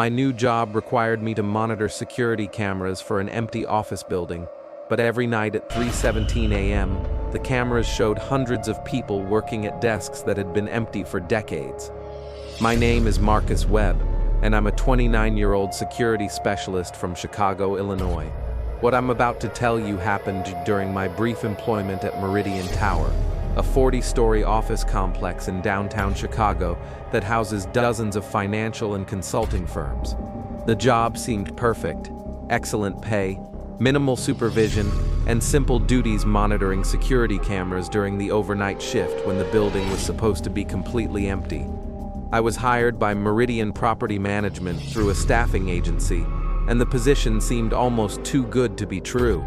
My new job required me to monitor security cameras for an empty office building, but every night at 3:17 a.m., the cameras showed hundreds of people working at desks that had been empty for decades. My name is Marcus Webb, and I'm a 29-year-old security specialist from Chicago, Illinois. What I'm about to tell you happened during my brief employment at Meridian Tower, a 40-story office complex in downtown Chicago that houses dozens of financial and consulting firms. The job seemed perfect: excellent pay, minimal supervision, and simple duties monitoring security cameras during the overnight shift when the building was supposed to be completely empty. I was hired by Meridian Property Management through a staffing agency, and the position seemed almost too good to be true.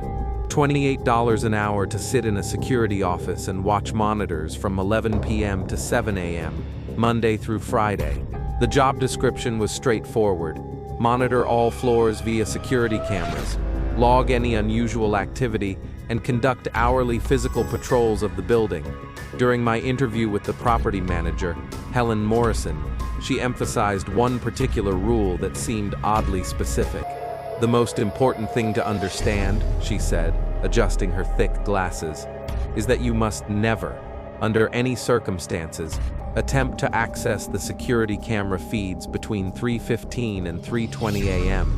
$28 an hour to sit in a security office and watch monitors from 11 p.m. to 7 a.m., Monday through Friday. The job description was straightforward: monitor all floors via security cameras, log any unusual activity, and conduct hourly physical patrols of the building. During my interview with the property manager, Helen Morrison, she emphasized one particular rule that seemed oddly specific. "The most important thing to understand," she said, adjusting her thick glasses, "is that you must never, under any circumstances, attempt to access the security camera feeds between 3:15 and 3:20 a.m.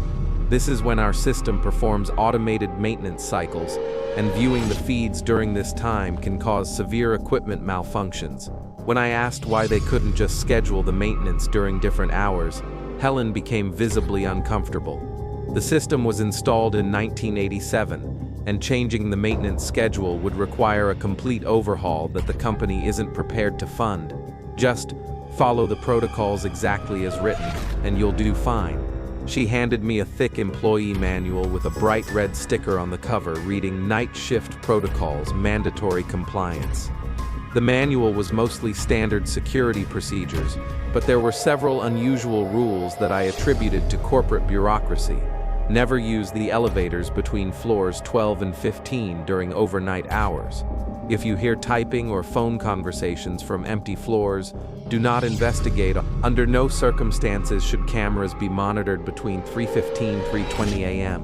This is when our system performs automated maintenance cycles, and viewing the feeds during this time can cause severe equipment malfunctions." When I asked why they couldn't just schedule the maintenance during different hours, Helen became visibly uncomfortable. The system was installed in 1987, and changing the maintenance schedule would require a complete overhaul that the company isn't prepared to fund. "Just follow the protocols exactly as written, and you'll do fine." She handed me a thick employee manual with a bright red sticker on the cover reading "Night Shift Protocols, Mandatory Compliance." The manual was mostly standard security procedures, but there were several unusual rules that I attributed to corporate bureaucracy. Never use the elevators between floors 12 and 15 during overnight hours. If you hear typing or phone conversations from empty floors, do not investigate. Under no circumstances should cameras be monitored between 3:15 and 3:20 a.m.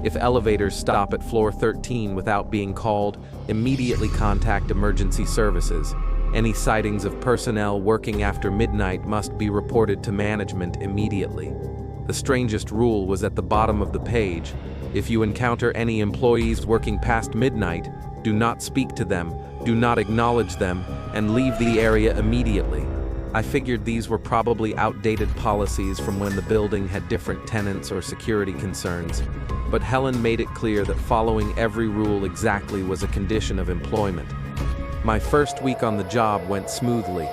If elevators stop at floor 13 without being called, immediately contact emergency services. Any sightings of personnel working after midnight must be reported to management immediately. The strangest rule was at the bottom of the page: if you encounter any employees working past midnight, do not speak to them, do not acknowledge them, and leave the area immediately. I figured these were probably outdated policies from when the building had different tenants or security concerns, but Helen made it clear that following every rule exactly was a condition of employment. My first week on the job went smoothly.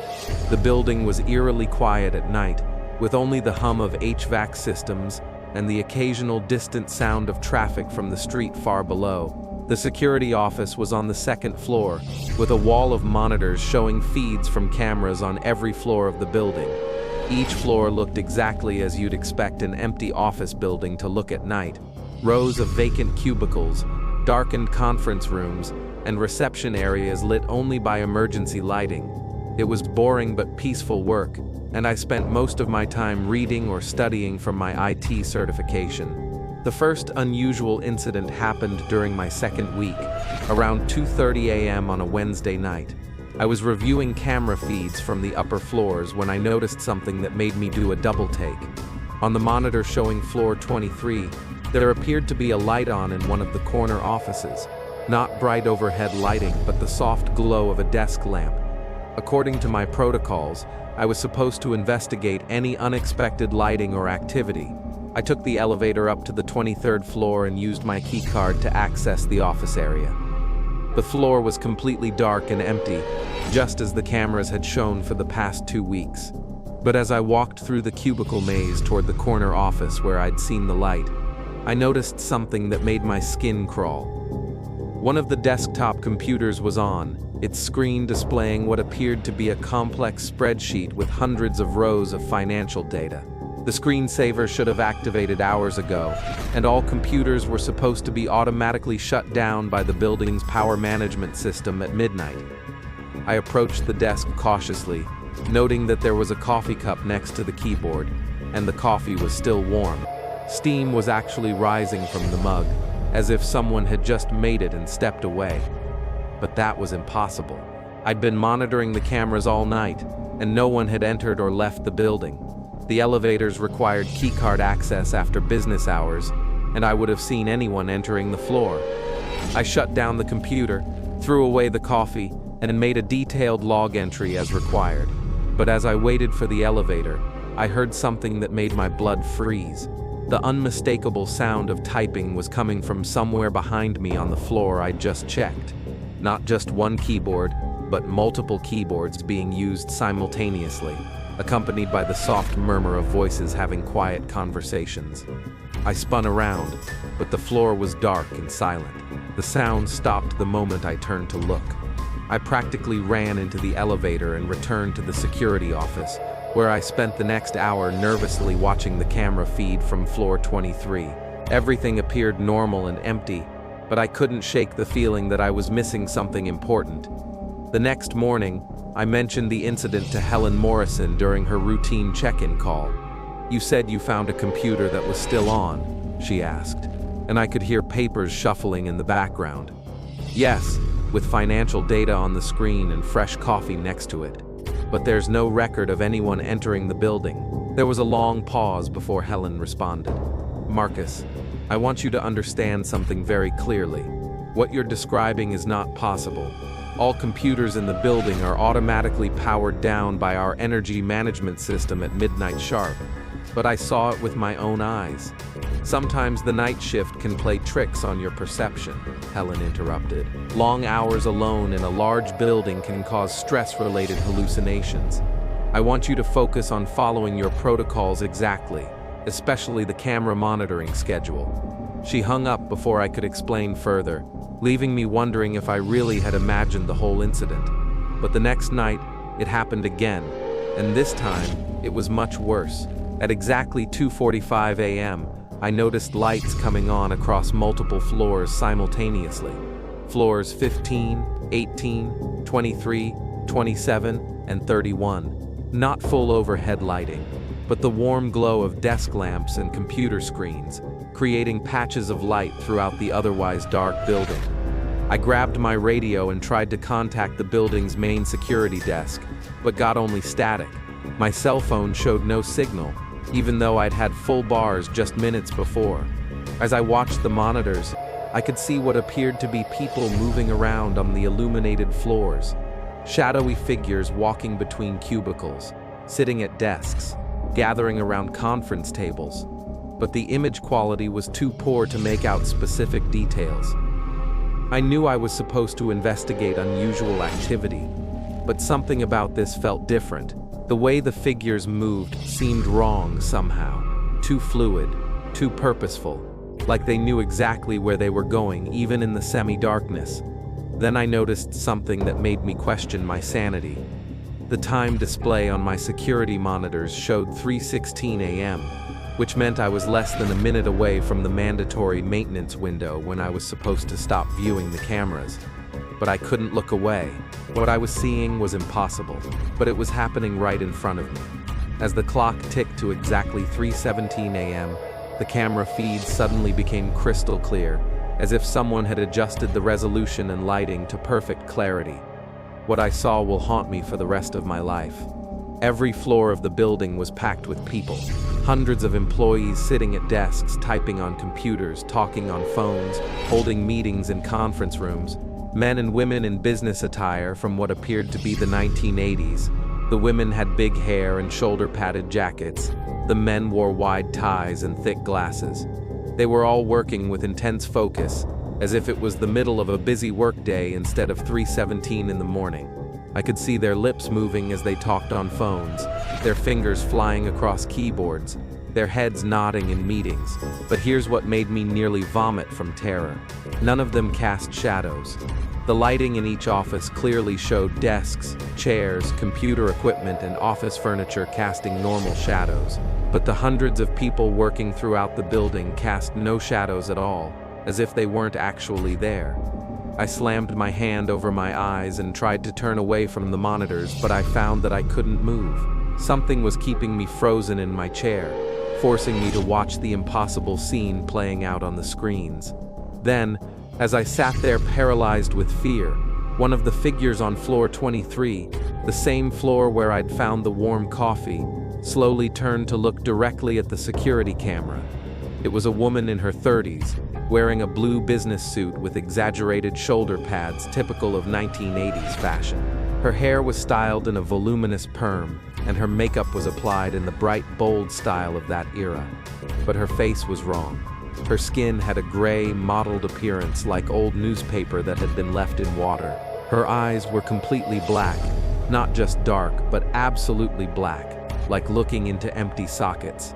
The building was eerily quiet at night, with only the hum of HVAC systems and the occasional distant sound of traffic from the street far below. The security office was on the second floor, with a wall of monitors showing feeds from cameras on every floor of the building. Each floor looked exactly as you'd expect an empty office building to look at night: rows of vacant cubicles, darkened conference rooms, and reception areas lit only by emergency lighting. It was boring but peaceful work, and I spent most of my time reading or studying for my IT certification. The first unusual incident happened during my second week, around 2:30 a.m. on a Wednesday night. I was reviewing camera feeds from the upper floors when I noticed something that made me do a double take. On the monitor showing floor 23, there appeared to be a light on in one of the corner offices. Not bright overhead lighting, but the soft glow of a desk lamp. According to my protocols, I was supposed to investigate any unexpected lighting or activity. I took the elevator up to the 23rd floor and used my key card to access the office area. The floor was completely dark and empty, just as the cameras had shown for the past 2 weeks. But as I walked through the cubicle maze toward the corner office where I'd seen the light, I noticed something that made my skin crawl. One of the desktop computers was on, its screen displaying what appeared to be a complex spreadsheet with hundreds of rows of financial data. The screensaver should have activated hours ago, and all computers were supposed to be automatically shut down by the building's power management system at midnight. I approached the desk cautiously, noting that there was a coffee cup next to the keyboard. and the coffee was still warm. Steam was actually rising from the mug, as if someone had just made it and stepped away. But that was impossible. I'd been monitoring the cameras all night, and no one had entered or left the building. The elevators required keycard access after business hours, and I would have seen anyone entering the floor. I shut down the computer, threw away the coffee, and made a detailed log entry as required. But as I waited for the elevator, I heard something that made my blood freeze. The unmistakable sound of typing was coming from somewhere behind me on the floor I'd just checked. Not just one keyboard, but multiple keyboards being used simultaneously, accompanied by the soft murmur of voices having quiet conversations. I spun around, but the floor was dark and silent. The sound stopped the moment I turned to look. I practically ran into the elevator and returned to the security office, where I spent the next hour nervously watching the camera feed from floor 23. Everything appeared normal and empty, but I couldn't shake the feeling that I was missing something important. The next morning, I mentioned the incident to Helen Morrison during her routine check-in call. "You said you found a computer that was still on," she asked, and I could hear papers shuffling in the background. "Yes, with financial data on the screen and fresh coffee next to it. But there's no record of anyone entering the building." There was a long pause before Helen responded. "Marcus, I want you to understand something very clearly. What you're describing is not possible. All computers in the building are automatically powered down by our energy management system at midnight sharp. But I saw it with my own eyes." "Sometimes the night shift can play tricks on your perception," Helen interrupted. "Long hours alone in a large building can cause stress-related hallucinations. I want you to focus on following your protocols exactly, especially the camera monitoring schedule." She hung up before I could explain further, leaving me wondering if I really had imagined the whole incident. But the next night, it happened again, and this time, it was much worse. At exactly 2:45 a.m., I noticed lights coming on across multiple floors simultaneously. Floors 15, 18, 23, 27, and 31. Not full overhead lighting, but the warm glow of desk lamps and computer screens, creating patches of light throughout the otherwise dark building. I grabbed my radio and tried to contact the building's main security desk, but got only static. My cell phone showed no signal, even though I'd had full bars just minutes before. As I watched the monitors, I could see what appeared to be people moving around on the illuminated floors. Shadowy figures walking between cubicles, sitting at desks, gathering around conference tables. But the image quality was too poor to make out specific details. I knew I was supposed to investigate unusual activity, but something about this felt different. The way the figures moved seemed wrong somehow, too fluid, too purposeful, like they knew exactly where they were going, even in the semi-darkness. Then I noticed something that made me question my sanity. The time display on my security monitors showed 3:16 a.m., which meant I was less than a minute away from the mandatory maintenance window when I was supposed to stop viewing the cameras. But I couldn't look away. What I was seeing was impossible, but it was happening right in front of me. As the clock ticked to exactly 3:17 a.m., the camera feed suddenly became crystal clear, as if someone had adjusted the resolution and lighting to perfect clarity. What I saw will haunt me for the rest of my life. Every floor of the building was packed with people. Hundreds of employees sitting at desks, typing on computers, talking on phones, holding meetings in conference rooms. Men and women in business attire from what appeared to be the 1980s. The women had big hair and shoulder-padded jackets. The men wore wide ties and thick glasses. They were all working with intense focus, as if it was the middle of a busy workday instead of 3:17 in the morning. I could see their lips moving as they talked on phones, their fingers flying across keyboards, their heads nodding in meetings. But here's what made me nearly vomit from terror. None of them cast shadows. The lighting in each office clearly showed desks, chairs, computer equipment, and office furniture casting normal shadows. But the hundreds of people working throughout the building cast no shadows at all, as if they weren't actually there. I slammed my hand over my eyes and tried to turn away from the monitors, but I found that I couldn't move. Something was keeping me frozen in my chair, forcing me to watch the impossible scene playing out on the screens. Then, as I sat there paralyzed with fear, one of the figures on floor 23, the same floor where I'd found the warm coffee, slowly turned to look directly at the security camera. It was a woman in her 30s, wearing a blue business suit with exaggerated shoulder pads typical of 1980s fashion. Her hair was styled in a voluminous perm, and her makeup was applied in the bright, bold style of that era. But her face was wrong. Her skin had a gray, mottled appearance like old newspaper that had been left in water. Her eyes were completely black, not just dark, but absolutely black, like looking into empty sockets.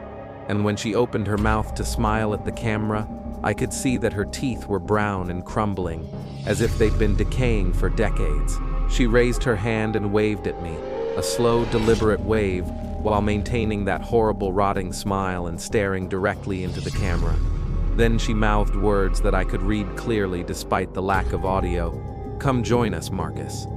And when she opened her mouth to smile at the camera, I could see that her teeth were brown and crumbling, as if they'd been decaying for decades. She raised her hand and waved at me, a slow, deliberate wave, while maintaining that horrible, rotting smile and staring directly into the camera. Then she mouthed words that I could read clearly despite the lack of audio. "Come join us, Marcus."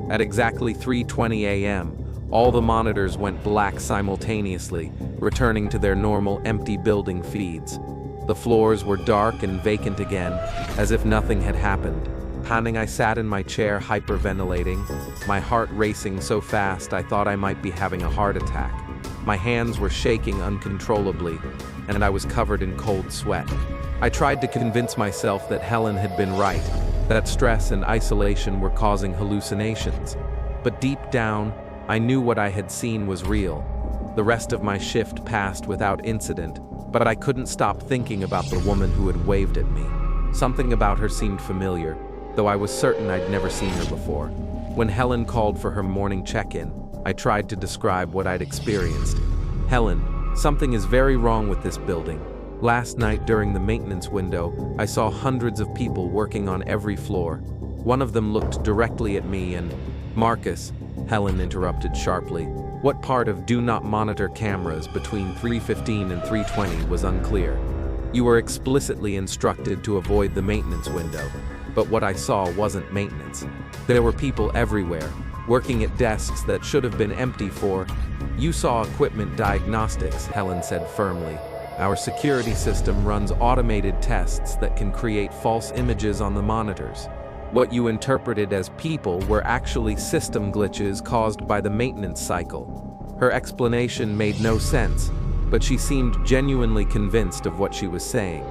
At exactly 3:20 a.m., all the monitors went black simultaneously, returning to their normal empty building feeds. The floors were dark and vacant again, as if nothing had happened. Panting, I sat in my chair hyperventilating, my heart racing so fast I thought I might be having a heart attack. My hands were shaking uncontrollably, and I was covered in cold sweat. I tried to convince myself that Helen had been right, that stress and isolation were causing hallucinations. But deep down, I knew what I had seen was real. The rest of my shift passed without incident, but I couldn't stop thinking about the woman who had waved at me. Something about her seemed familiar, though I was certain I'd never seen her before. When Helen called for her morning check-in, I tried to describe what I'd experienced. "Helen, something is very wrong with this building. Last night during the maintenance window, I saw hundreds of people working on every floor. One of them looked directly at me and—" "Marcus," Helen interrupted sharply. What part of do not monitor cameras between 3:15 and 3:20 was unclear. You were explicitly instructed to avoid the maintenance window, but what I saw wasn't maintenance. There were people everywhere, working at desks that should have been empty for— "You saw equipment diagnostics," Helen said firmly. "Our security system runs automated tests that can create false images on the monitors. What you interpreted as people were actually system glitches caused by the maintenance cycle." Her explanation made no sense, but she seemed genuinely convinced of what she was saying.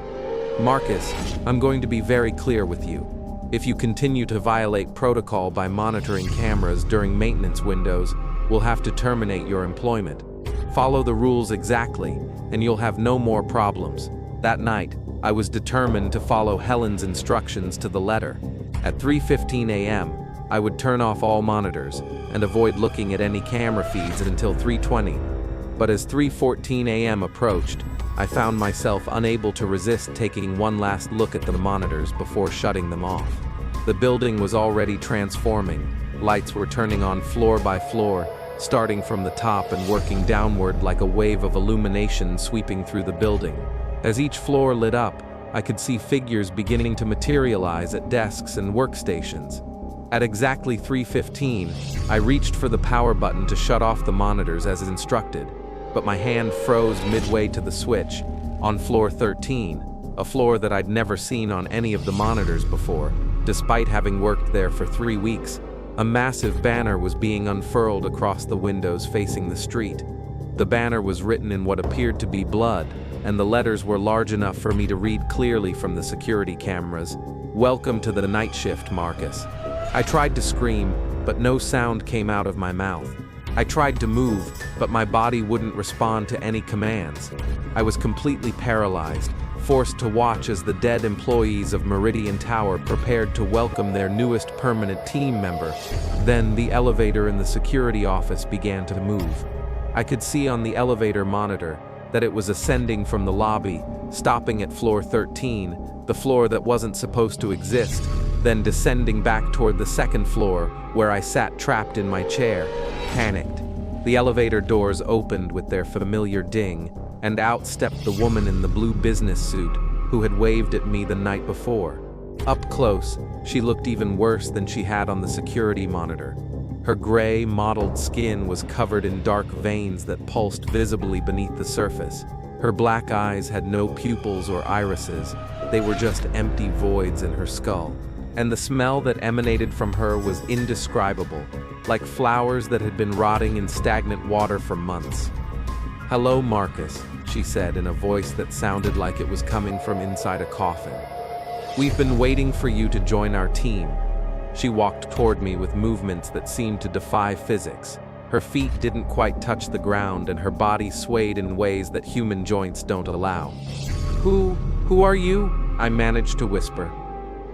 "Marcus, I'm going to be very clear with you. If you continue to violate protocol by monitoring cameras during maintenance windows, we'll have to terminate your employment. Follow the rules exactly, and you'll have no more problems." That night, I was determined to follow Helen's instructions to the letter. At 3:15 a.m., I would turn off all monitors and avoid looking at any camera feeds until 3:20. But as 3:14 a.m. approached, I found myself unable to resist taking one last look at the monitors before shutting them off. The building was already transforming. Lights were turning on floor by floor, starting from the top and working downward like a wave of illumination sweeping through the building. As each floor lit up, I could see figures beginning to materialize at desks and workstations. At exactly 3:15, I reached for the power button to shut off the monitors as instructed, but my hand froze midway to the switch. On floor 13, a floor that I'd never seen on any of the monitors before, despite having worked there for 3 weeks, a massive banner was being unfurled across the windows facing the street. The banner was written in what appeared to be blood, and the letters were large enough for me to read clearly from the security cameras. "Welcome to the night shift, Marcus." I tried to scream, but no sound came out of my mouth. I tried to move, but my body wouldn't respond to any commands. I was completely paralyzed, forced to watch as the dead employees of Meridian Tower prepared to welcome their newest permanent team member. Then the elevator in the security office began to move. I could see on the elevator monitor that it was ascending from the lobby, stopping at floor 13, the floor that wasn't supposed to exist, then descending back toward the second floor, where I sat trapped in my chair, panicked. The elevator doors opened with their familiar ding, and out stepped the woman in the blue business suit who had waved at me the night before. Up close, she looked even worse than she had on the security monitor. Her gray, mottled skin was covered in dark veins that pulsed visibly beneath the surface. Her black eyes had no pupils or irises. They were just empty voids in her skull. And the smell that emanated from her was indescribable, like flowers that had been rotting in stagnant water for months. "Hello, Marcus," she said in a voice that sounded like it was coming from inside a coffin. "We've been waiting for you to join our team." She walked toward me with movements that seemed to defy physics. Her feet didn't quite touch the ground, and her body swayed in ways that human joints don't allow. Who are you?" I managed to whisper.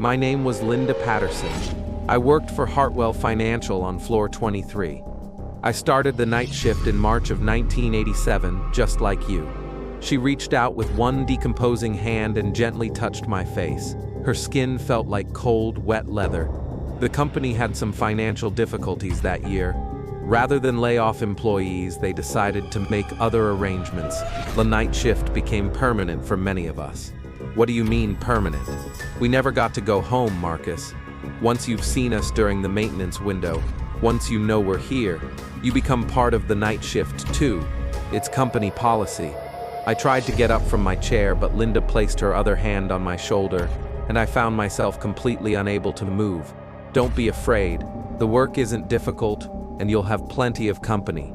"My name was Linda Patterson. I worked for Hartwell Financial on floor 23. I started the night shift in March of 1987, just like you." She reached out with one decomposing hand and gently touched my face. Her skin felt like cold, wet leather. The company had some financial difficulties that year. Rather than lay off employees, they decided to make other arrangements. The night shift became permanent for many of us. "What do you mean, permanent?" "We never got to go home, Marcus. Once you've seen us during the maintenance window, once you know we're here, you become part of the night shift too. It's company policy." I tried to get up from my chair, but Linda placed her other hand on my shoulder, and I found myself completely unable to move. "Don't be afraid. The work isn't difficult, and you'll have plenty of company.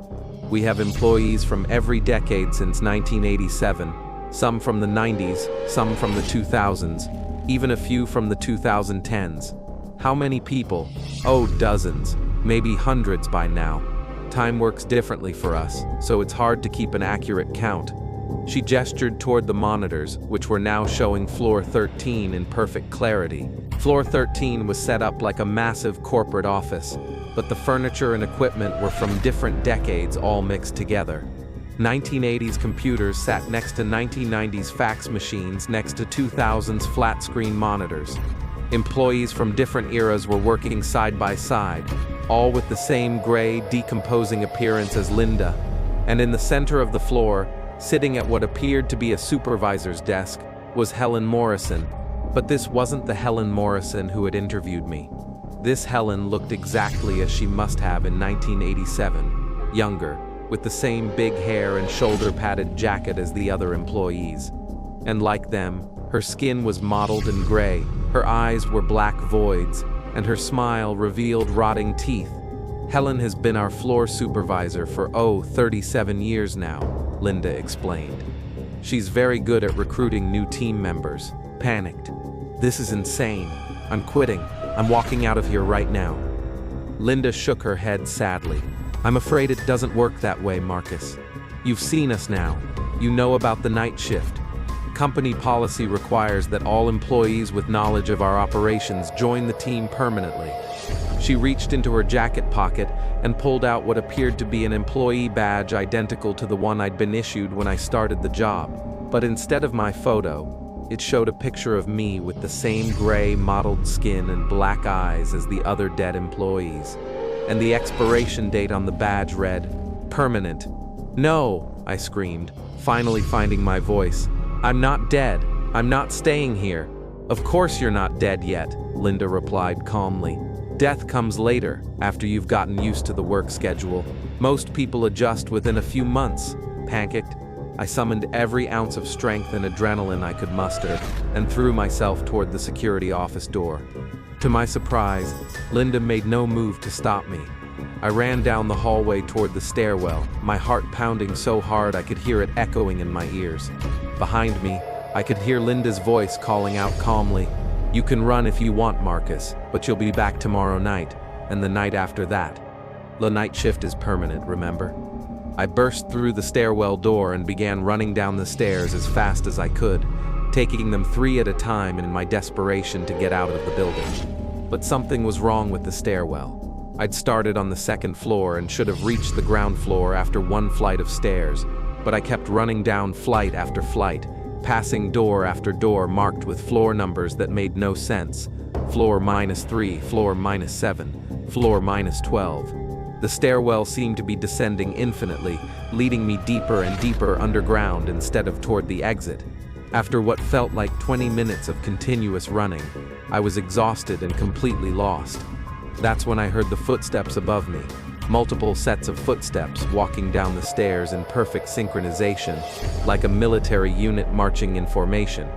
We have employees from every decade since 1987, some from the 90s, some from the 2000s, even a few from the 2010s. How many people? Oh, dozens, maybe hundreds by now. Time works differently for us, so it's hard to keep an accurate count." She gestured toward the monitors, which were now showing floor 13 in perfect clarity. Floor 13 was set up like a massive corporate office, but the furniture and equipment were from different decades all mixed together. 1980s computers sat next to 1990s fax machines next to 2000s flat-screen monitors. Employees from different eras were working side by side, all with the same gray, decomposing appearance as Linda. And in the center of the floor, sitting at what appeared to be a supervisor's desk, was Helen Morrison. But this wasn't the Helen Morrison who had interviewed me. This Helen looked exactly as she must have in 1987, younger, with the same big hair and shoulder-padded jacket as the other employees. And like them, her skin was mottled and gray, her eyes were black voids, and her smile revealed rotting teeth. "Helen has been our floor supervisor for 37 years now," Linda explained. "She's very good at recruiting new team members." Panicked. "This is insane. I'm quitting. I'm walking out of here right now." Linda shook her head sadly. "I'm afraid it doesn't work that way, Marcus. You've seen us now. You know about the night shift. Company policy requires that all employees with knowledge of our operations join the team permanently." She reached into her jacket pocket and pulled out what appeared to be an employee badge identical to the one I'd been issued when I started the job. But instead of my photo, it showed a picture of me with the same gray, mottled skin and black eyes as the other dead employees. And the expiration date on the badge read, "Permanent." "No," I screamed, finally finding my voice. "I'm not dead. I'm not staying here." "Of course you're not dead yet," Linda replied calmly. "Death comes later, after you've gotten used to the work schedule. Most people adjust within a few months." Panicked, I summoned every ounce of strength and adrenaline I could muster and threw myself toward the security office door. To my surprise, Linda made no move to stop me. I ran down the hallway toward the stairwell, my heart pounding so hard I could hear it echoing in my ears. Behind me, I could hear Linda's voice calling out calmly, "You can run if you want, Marcus, but you'll be back tomorrow night, and the night after that. The night shift is permanent, remember?" I burst through the stairwell door and began running down the stairs as fast as I could, taking them 3 at a time in my desperation to get out of the building. But something was wrong with the stairwell. I'd started on the 2nd floor and should have reached the ground floor after 1 flight of stairs, but I kept running down flight after flight, passing door after door marked with floor numbers that made no sense. Floor -3, floor -7, floor -12. The stairwell seemed to be descending infinitely, leading me deeper and deeper underground instead of toward the exit. After what felt like 20 minutes of continuous running, I was exhausted and completely lost. That's when I heard the footsteps above me. Multiple sets of footsteps walking down the stairs in perfect synchronization, like a military unit marching in formation.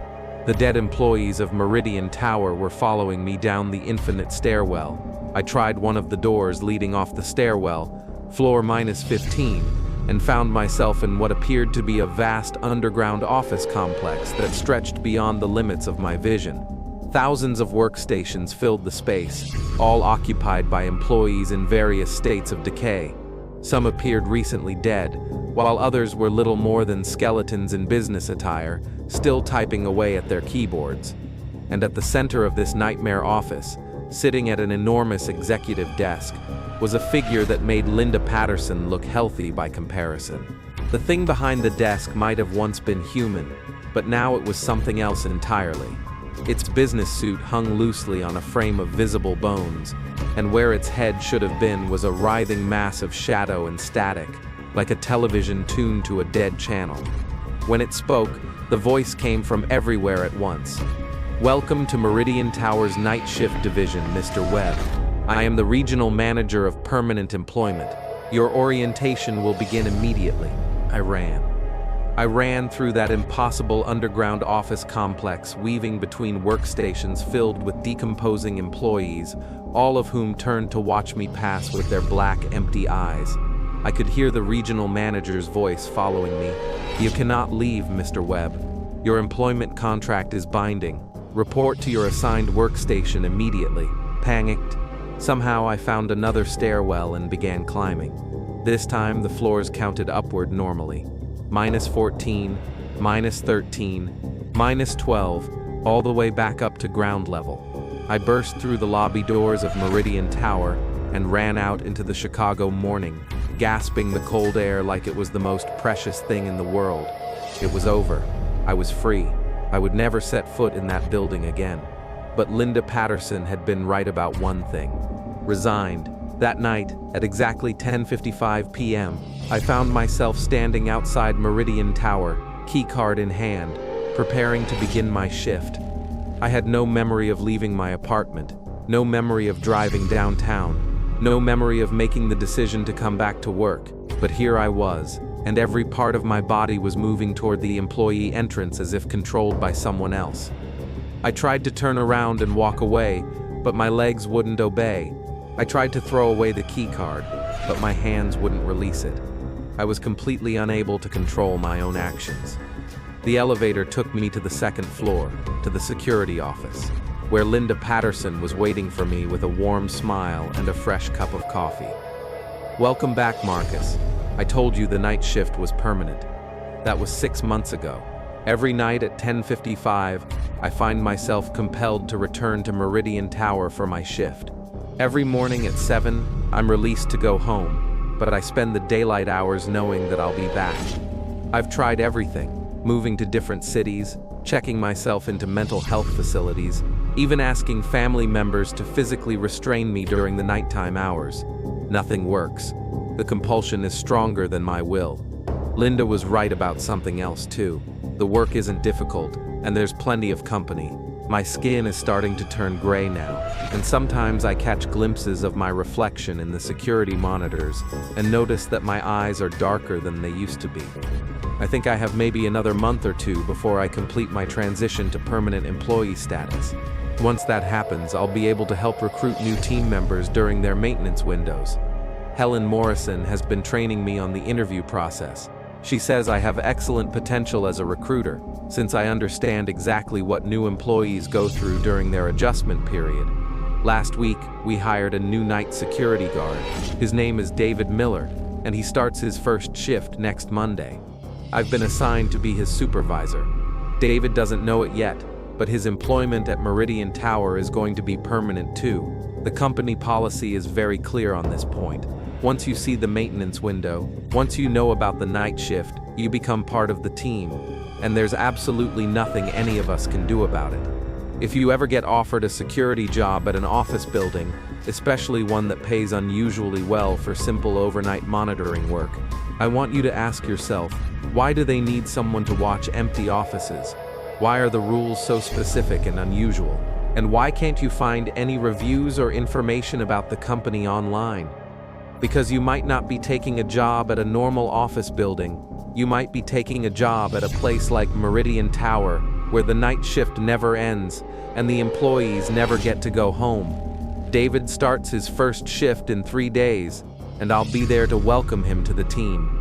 The dead employees of Meridian Tower were following me down the infinite stairwell. I tried one of the doors leading off the stairwell, floor -15, and found myself in what appeared to be a vast underground office complex that stretched beyond the limits of my vision. Thousands of workstations filled the space, all occupied by employees in various states of decay. Some appeared recently dead, while others were little more than skeletons in business attire, still typing away at their keyboards. And at the center of this nightmare office, sitting at an enormous executive desk, was a figure that made Linda Patterson look healthy by comparison. The thing behind the desk might have once been human, but now it was something else entirely. Its business suit hung loosely on a frame of visible bones, and where its head should have been was a writhing mass of shadow and static, like a television tuned to a dead channel. When it spoke, the voice came from everywhere at once. "Welcome to Meridian Tower's night shift division, Mr. Webb. I am the regional manager of permanent employment. Your orientation will begin immediately." I ran through that impossible underground office complex, weaving between workstations filled with decomposing employees, all of whom turned to watch me pass with their black, empty eyes. I could hear the regional manager's voice following me. "You cannot leave, Mr. Webb. Your employment contract is binding. Report to your assigned workstation immediately." Panicked, somehow I found another stairwell and began climbing. This time the floors counted upward normally. -14, -13, -12, all the way back up to ground level. I burst through the lobby doors of Meridian Tower and ran out into the Chicago morning, gasping the cold air like it was the most precious thing in the world. It was over. I was free. I would never set foot in that building again. But Linda Patterson had been right about one thing. Resigned. That night, at exactly 10:55 p.m., I found myself standing outside Meridian Tower, keycard in hand, preparing to begin my shift. I had no memory of leaving my apartment, no memory of driving downtown, no memory of making the decision to come back to work, but here I was, and every part of my body was moving toward the employee entrance as if controlled by someone else. I tried to turn around and walk away, but my legs wouldn't obey. I tried to throw away the keycard, but my hands wouldn't release it. I was completely unable to control my own actions. The elevator took me to the second floor, to the security office, where Linda Patterson was waiting for me with a warm smile and a fresh cup of coffee. "Welcome back, Marcus. I told you the night shift was permanent. That was 6 months ago. Every night at 10:55, I find myself compelled to return to Meridian Tower for my shift. Every morning at 7, I'm released to go home, but I spend the daylight hours knowing that I'll be back. I've tried everything, moving to different cities, checking myself into mental health facilities, even asking family members to physically restrain me during the nighttime hours. Nothing works. The compulsion is stronger than my will. Linda was right about something else too. The work isn't difficult, and there's plenty of company. My skin is starting to turn gray now, and sometimes I catch glimpses of my reflection in the security monitors and notice that my eyes are darker than they used to be. I think I have maybe another month or two before I complete my transition to permanent employee status. Once that happens, I'll be able to help recruit new team members during their maintenance windows. Helen Morrison has been training me on the interview process. She says I have excellent potential as a recruiter, since I understand exactly what new employees go through during their adjustment period. Last week, we hired a new night security guard. His name is David Miller, and he starts his first shift next Monday. I've been assigned to be his supervisor. David doesn't know it yet, but his employment at Meridian Tower is going to be permanent too. The company policy is very clear on this point. Once you see the maintenance window, once you know about the night shift, you become part of the team, and there's absolutely nothing any of us can do about it. If you ever get offered a security job at an office building, especially one that pays unusually well for simple overnight monitoring work, I want you to ask yourself, why do they need someone to watch empty offices? Why are the rules so specific and unusual? And why can't you find any reviews or information about the company online? Because you might not be taking a job at a normal office building. You might be taking a job at a place like Meridian Tower, where the night shift never ends and the employees never get to go home. David starts his first shift in 3 days, and I'll be there to welcome him to the team.